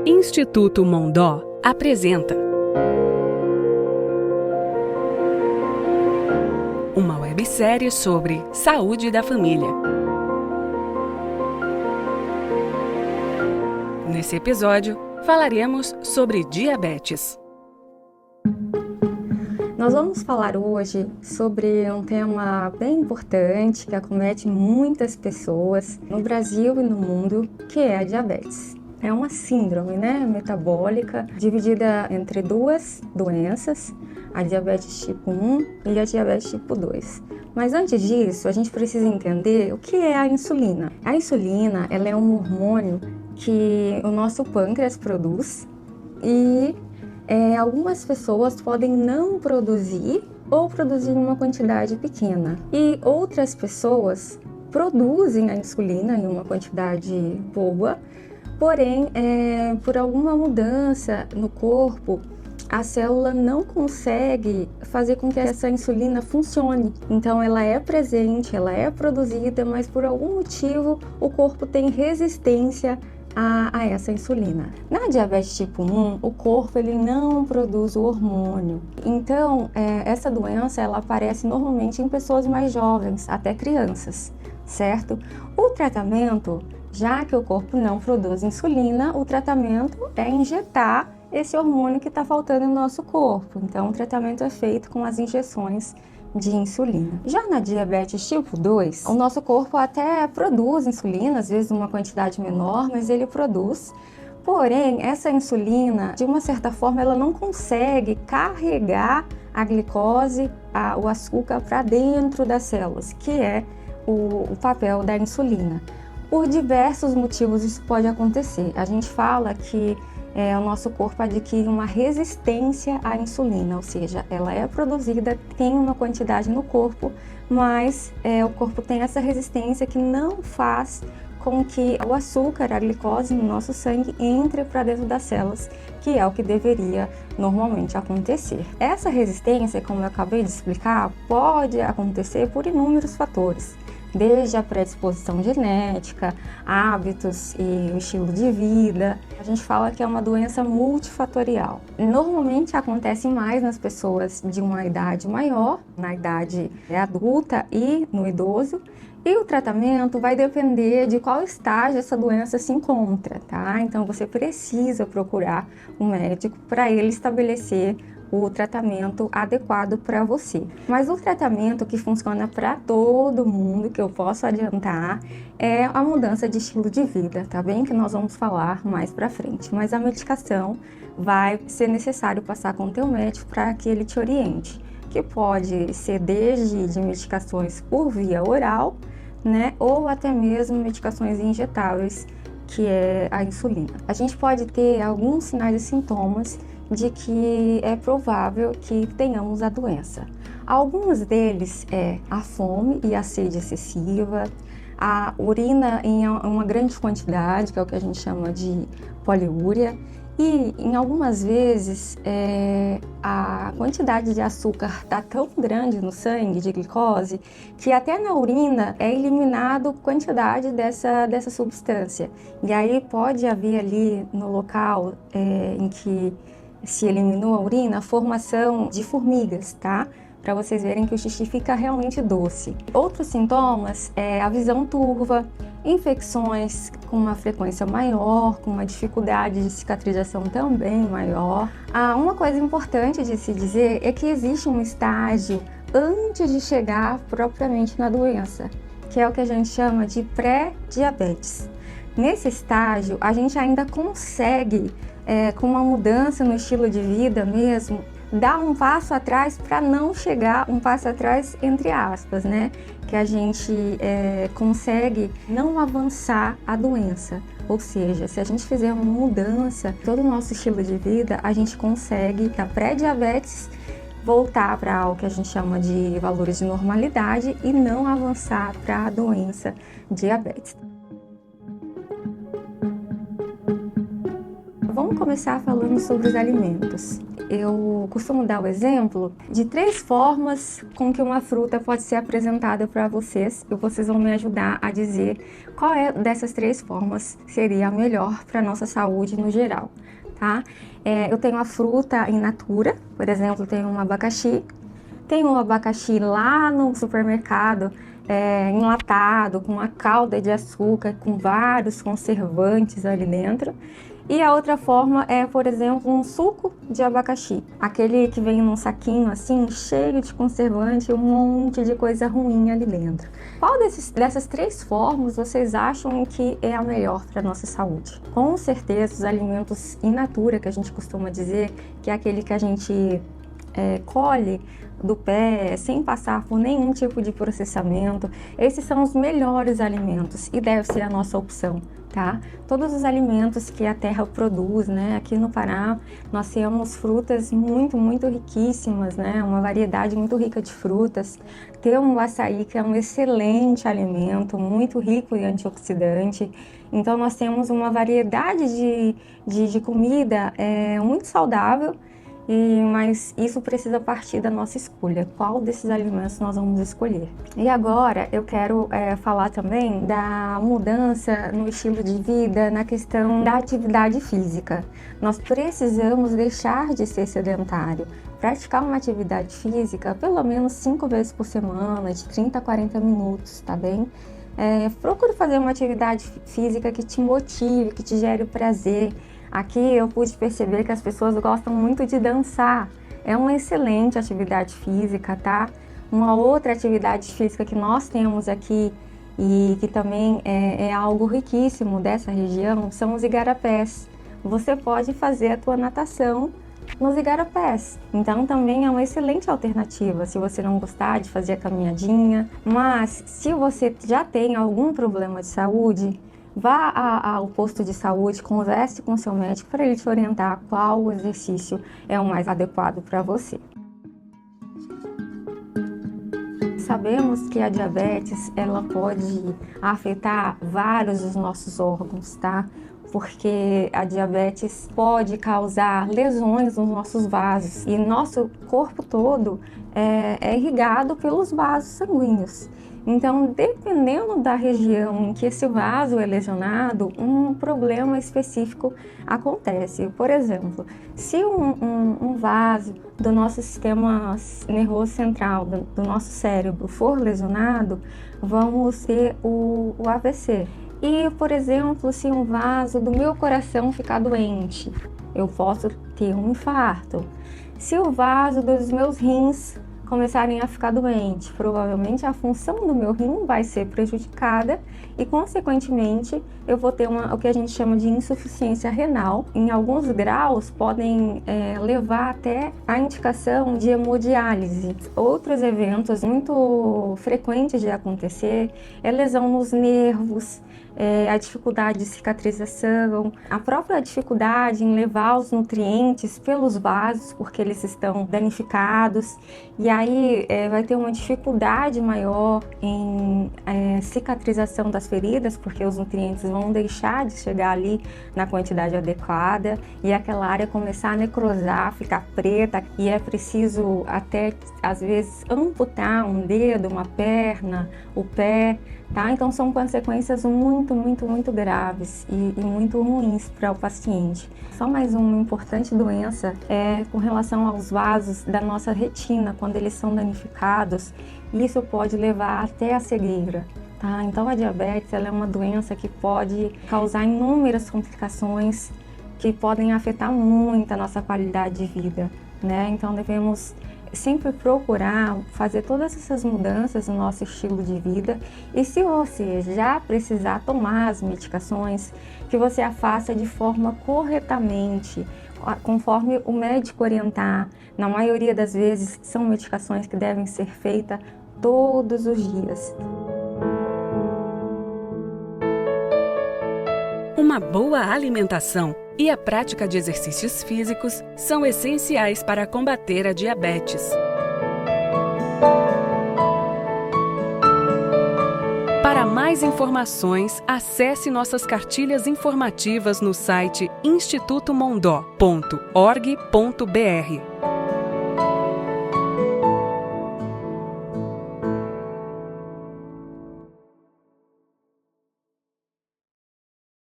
Instituto Mondó apresenta uma websérie sobre saúde da família. Nesse episódio, falaremos sobre diabetes. Nós vamos falar hoje sobre um tema bem importante que acomete muitas pessoas no Brasil e no mundo, que é a diabetes. É uma síndrome, metabólica, dividida entre duas doenças, a diabetes tipo 1 e a diabetes tipo 2. Mas antes disso, a gente precisa entender o que é a insulina. A insulina, ela é um hormônio que o nosso pâncreas produz e algumas pessoas podem não produzir ou produzir em uma quantidade pequena. E outras pessoas produzem a insulina em uma quantidade boa, porém, por alguma mudança no corpo, a célula não consegue fazer com que essa insulina funcione. Então ela é presente, ela é produzida, mas por algum motivo o corpo tem resistência a essa insulina. Na diabetes tipo 1, o corpo ele não produz o hormônio. Então, essa doença ela aparece normalmente em pessoas mais jovens, até crianças, certo? O tratamento, já que o corpo não produz insulina, o tratamento é injetar esse hormônio que está faltando no nosso corpo. Então, o tratamento é feito com as injeções de insulina. Já na diabetes tipo 2, o nosso corpo até produz insulina, às vezes uma quantidade menor, mas ele produz. Porém, essa insulina, de uma certa forma, ela não consegue carregar a glicose, o açúcar para dentro das células, que é o papel da insulina. Por diversos motivos isso pode acontecer. A gente fala que o nosso corpo adquire uma resistência à insulina, ou seja, ela é produzida, tem uma quantidade no corpo, mas o corpo tem essa resistência que não faz com que o açúcar, a glicose no nosso sangue entre para dentro das células, que é o que deveria normalmente acontecer. Essa resistência, como eu acabei de explicar, pode acontecer por inúmeros fatores, desde a predisposição genética, hábitos e o estilo de vida. A gente fala que é uma doença multifatorial. Normalmente acontece mais nas pessoas de uma idade maior, na idade adulta e no idoso. E o tratamento vai depender de qual estágio essa doença se encontra, tá? Então você precisa procurar um médico para ele estabelecer o tratamento adequado para você. Mas o tratamento que funciona para todo mundo, que eu posso adiantar, é a mudança de estilo de vida, tá bem? Que nós vamos falar mais para frente. Mas a medicação vai ser necessário passar com o teu médico para que ele te oriente, que pode ser desde de medicações por via oral, ou até mesmo medicações injetáveis, que é a insulina. A gente pode ter alguns sinais e sintomas de que é provável que tenhamos a doença. Alguns deles é a fome e a sede excessiva, a urina em uma grande quantidade, que é o que a gente chama de poliúria, e em algumas vezes a quantidade de açúcar está tão grande no sangue, de glicose, que até na urina é eliminado quantidade dessa substância. E aí pode haver ali no local em que se eliminou a urina, a formação de formigas, tá? Para vocês verem que o xixi fica realmente doce. Outros sintomas é a visão turva, infecções com uma frequência maior, com uma dificuldade de cicatrização também maior. Uma coisa importante de se dizer é que existe um estágio antes de chegar propriamente na doença, que é o que a gente chama de pré-diabetes. Nesse estágio, a gente ainda consegue, com uma mudança no estilo de vida mesmo, dar um passo atrás para não chegar, um passo atrás entre aspas, que a gente consegue não avançar a doença. Ou seja, se a gente fizer uma mudança em todo o nosso estilo de vida, a gente consegue, da pré-diabetes, voltar para algo que a gente chama de valores de normalidade e não avançar para a doença diabetes. vamos começar falando sobre os alimentos. Eu costumo dar o exemplo de 3 formas com que uma fruta pode ser apresentada para vocês e vocês vão me ajudar a dizer qual dessas 3 formas seria a melhor para a nossa saúde no geral, tá? Eu tenho a fruta in natura, por exemplo, tenho um abacaxi. Tem um abacaxi lá no supermercado, enlatado, com uma calda de açúcar, com vários conservantes ali dentro. E a outra forma é, por exemplo, um suco de abacaxi. Aquele que vem num saquinho assim, cheio de conservante, um monte de coisa ruim ali dentro. Qual dessas 3 formas vocês acham que é a melhor para a nossa saúde? Com certeza, os alimentos in natura, que a gente costuma dizer, que é aquele que a gente colhe do pé, sem passar por nenhum tipo de processamento. Esses são os melhores alimentos e deve ser a nossa opção, tá? Todos os alimentos que a terra produz, né? Aqui no Pará, nós temos frutas muito, muito riquíssimas, né? Uma variedade muito rica de frutas. Temos o açaí, que é um excelente alimento, muito rico em antioxidante. Então, nós temos uma variedade de comida muito saudável, mas isso precisa partir da nossa escolha. Qual desses alimentos nós vamos escolher? E agora eu quero falar também da mudança no estilo de vida, na questão da atividade física. Nós precisamos deixar de ser sedentário. Praticar uma atividade física pelo menos 5 vezes por semana, de 30 a 40 minutos, tá bem? Procure fazer uma atividade física que te motive, que te gere prazer. Aqui eu pude perceber que as pessoas gostam muito de dançar. É uma excelente atividade física, tá? Uma outra atividade física que nós temos aqui e que também é algo riquíssimo dessa região são os igarapés. Você pode fazer a tua natação nos igarapés. Então também é uma excelente alternativa se você não gostar de fazer a caminhadinha. Mas se você já tem algum problema de saúde, vá ao posto de saúde, converse com o seu médico para ele te orientar qual exercício é o mais adequado para você. Sabemos que a diabetes ela pode afetar vários dos nossos órgãos, tá? Porque a diabetes pode causar lesões nos nossos vasos e nosso corpo todo é irrigado pelos vasos sanguíneos. Então, dependendo da região em que esse vaso é lesionado, um problema específico acontece. Por exemplo, se um vaso do nosso sistema nervoso central, do nosso cérebro, for lesionado, vamos ter o AVC. E, por exemplo, se um vaso do meu coração ficar doente, eu posso ter um infarto. Se o vaso dos meus rins começarem a ficar doentes, provavelmente a função do meu rim vai ser prejudicada e, consequentemente, eu vou ter o que a gente chama de insuficiência renal. Em alguns graus, podem levar até a indicação de hemodiálise. Outros eventos muito frequentes de acontecer é lesão nos nervos, a dificuldade de cicatrização, a própria dificuldade em levar os nutrientes pelos vasos, porque eles estão danificados, e aí vai ter uma dificuldade maior em cicatrização das feridas, porque os nutrientes vão deixar de chegar ali na quantidade adequada, e aquela área começar a necrosar, ficar preta, e é preciso até, às vezes, amputar um dedo, uma perna, o pé, tá? Então são consequências muito, muito, muito graves e muito ruins para o paciente. Só mais uma importante doença com relação aos vasos da nossa retina, quando eles são danificados, isso pode levar até a cegueira. Tá? Então a diabetes ela é uma doença que pode causar inúmeras complicações que podem afetar muito a nossa qualidade de vida, né? Então devemos sempre procurar fazer todas essas mudanças no nosso estilo de vida, e se você já precisar tomar as medicações, que você a faça de forma corretamente, conforme o médico orientar. Na maioria das vezes são medicações que devem ser feitas todos os dias. Uma boa alimentação e a prática de exercícios físicos são essenciais para combater a diabetes. Para mais mais informações, acesse nossas cartilhas informativas no site institutomondó.org.br.